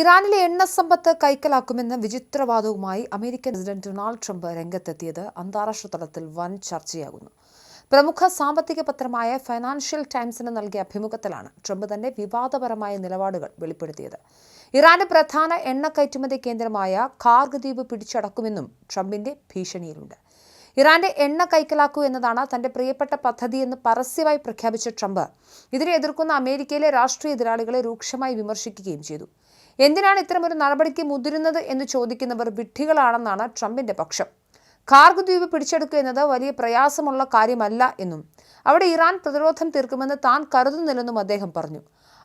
ഇറാനിലെ എണ്ണ സമ്പത്ത് കൈക്കലാക്കുമെന്ന വിചിത്രവാദവുമായി American president Donald Trump രംഗത്തെത്തിയത് അന്താരാഷ്ട്ര തലത്തിൽ വൻ ചർച്ചയാകുന്നു. പ്രമുഖ സാമ്പത്തിക പത്രമായ ഫൈനാൻഷ്യൽ ടൈംസിന് നൽകിയ അഭിമുഖത്തിലാണ് ട്രംപ് തന്റെ വിവാദപരമായ നിലപാടുകൾ വെളിപ്പെടുത്തിയത്. ഇറാന്റെ പ്രധാന എണ്ണ കയറ്റുമതി കേന്ദ്രമായ ഖാർഗ് ദ്വീപ് പിടിച്ചടക്കുമെന്നും ട്രംപിന്റെ ഭീഷണിയിലുണ്ട്. ഇറാന്റെ എണ്ണ കൈക്കലാക്കൂ എന്നതാണ് തന്റെ പ്രിയപ്പെട്ട പദ്ധതിയെന്ന് പരസ്യമായി പ്രഖ്യാപിച്ച ട്രംപ് ഇതിനെ എതിർക്കുന്ന അമേരിക്കയിലെ രാഷ്ട്രീയ എതിരാളികളെ രൂക്ഷമായി വിമർശിക്കുകയും ചെയ്തു. എന്തിനാണ് ഇത്തരമൊരു നടപടിക്ക് മുതിരുന്നത് എന്ന് ചോദിക്കുന്നവർ വിഡ്ഢികളാണെന്നാണ് ട്രംപിന്റെ പക്ഷം. ഖാർഗ് ദ്വീപ് പിടിച്ചെടുക്കുക എന്നത് വലിയ പ്രയാസമുള്ള കാര്യമല്ല എന്നും അവിടെ ഇറാൻ പ്രതിരോധം തീർക്കുമെന്ന് താൻ കരുതുന്നില്ലെന്നും അദ്ദേഹം പറഞ്ഞു.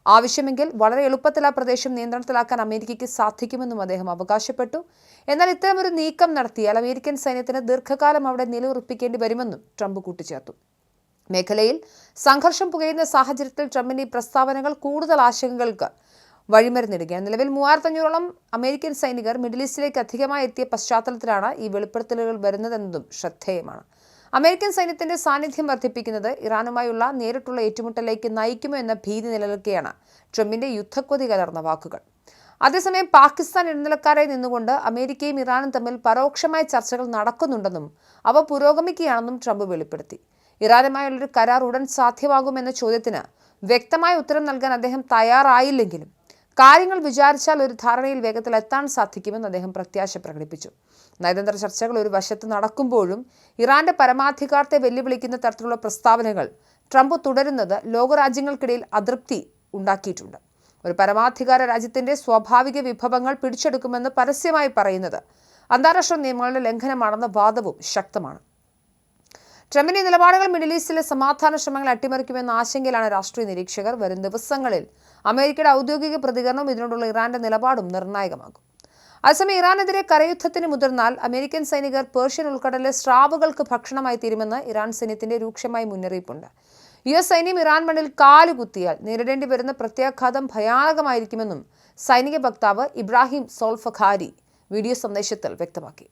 ആവശ്യമെങ്കിൽ വളരെ എളുപ്പത്തിൽ ആ പ്രദേശം നിയന്ത്രണത്തിലാക്കാൻ അമേരിക്കയ്ക്ക് സാധിക്കുമെന്നും അദ്ദേഹം അവകാശപ്പെട്ടു. എന്നാൽ ഇത്തരമൊരു നീക്കം നടത്തിയാൽ അമേരിക്കൻ സൈന്യത്തിന് ദീർഘകാലം അവിടെ നിലയുറപ്പിക്കേണ്ടി വരുമെന്നും ട്രംപ് കൂട്ടിച്ചേർത്തു. മേഖലയിൽ സംഘർഷം പുകയുന്ന സാഹചര്യത്തിൽ ട്രംപിന്റെ ഈ പ്രസ്താവനകൾ കൂടുതൽ ആശങ്കകൾക്ക് വഴിമരുന്നിടുകയാണ്. നിലവിൽ 3500ഓളം അമേരിക്കൻ സൈനികർ മിഡിൽ ഈസ്റ്റിലേക്ക് അധികമായി എത്തിയ പശ്ചാത്തലത്തിലാണ് ഈ വെളിപ്പെടുത്തലുകൾ വരുന്നതെന്നതും ശ്രദ്ധേയമാണ്. അമേരിക്കൻ സൈന്യത്തിന്റെ സാന്നിധ്യം വർദ്ധിപ്പിക്കുന്നത് ഇറാനുമായുള്ള നേരിട്ടുള്ള ഏറ്റുമുട്ടലിലേക്ക് നയിക്കുമോ എന്ന ഭീതി നിലനിൽക്കെയാണ് ട്രംപിന്റെ യുദ്ധക്കൊതി കലർന്ന വാക്കുകൾ. അതേസമയം പാകിസ്ഥാൻ ഇടനിലക്കാരായി നിന്നുകൊണ്ട് അമേരിക്കയും ഇറാനും തമ്മിൽ പരോക്ഷമായ ചർച്ചകൾ നടക്കുന്നുണ്ടെന്നും അവ പുരോഗമിക്കുകയാണെന്നും ട്രംപ് വെളിപ്പെടുത്തി. ഇറാനുമായുള്ളൊരു കരാർ ഉടൻ സാധ്യമാകുമെന്ന ചോദ്യത്തിന് വ്യക്തമായ ഉത്തരം നൽകാൻ അദ്ദേഹം തയ്യാറായില്ലെങ്കിലും കാര്യങ്ങൾ വിചാരിച്ചാൽ ഒരു ധാരണയിൽ വേഗത്തിൽ എത്താൻ സാധിക്കുമെന്ന് അദ്ദേഹം പ്രത്യാശ പ്രകടിപ്പിച്ചു. നയതന്ത്ര ചർച്ചകൾ ഒരു വശത്ത് നടക്കുമ്പോഴും ഇറാന്റെ പരമാധികാരത്തെ വെല്ലുവിളിക്കുന്ന തരത്തിലുള്ള പ്രസ്താവനകൾ ട്രംപ് തുടരുന്നത് ലോകരാജ്യങ്ങൾക്കിടയിൽ അതൃപ്തി ഉണ്ടാക്കിയിട്ടുണ്ട്. ഒരു പരമാധികാര രാജ്യത്തിന്റെ സ്വാഭാവിക വിഭവങ്ങൾ പിടിച്ചെടുക്കുമെന്ന് പരസ്യമായി പറയുന്നത് അന്താരാഷ്ട്ര നിയമങ്ങളുടെ ലംഘനമാണെന്ന വാദവും ശക്തമാണ്. ട്രംപിന്റെ നിലപാടുകൾ മിഡിൽ ഈസ്റ്റിലെ സമാധാന ശ്രമങ്ങൾ അട്ടിമറിക്കുമെന്ന ആശങ്കയിലാണ് രാഷ്ട്രീയ നിരീക്ഷകർ. വരും ദിവസങ്ങളിൽ അമേരിക്കയുടെ ഔദ്യോഗിക പ്രതികരണവും ഇതിനോടുള്ള ഇറാന്റെ നിലപാടും നിർണായകമാകും. അതേസമയം ഇറാനെതിരെ കരയുദ്ധത്തിന് മുതിർന്നാൽ അമേരിക്കൻ സൈനികർ പേർഷ്യൻ ഉൾക്കടലിലെ സ്രാവുകൾക്ക് ഭക്ഷണമായി തീരുമെന്ന് ഇറാൻ സൈന്യത്തിന്റെ രൂക്ഷമായ മുന്നറിയിപ്പുണ്ട്. US സൈന്യം ഇറാൻ മണ്ണിൽ കാലുകുത്തിയാൽ നേരിടേണ്ടി വരുന്ന പ്രത്യാഘാതം ഭയാനകമായിരിക്കുമെന്നും സൈനിക വക്താവ് ഇബ്രാഹിം സോൾഫഖാരി വീഡിയോ സന്ദേശത്തിൽ വ്യക്തമാക്കി.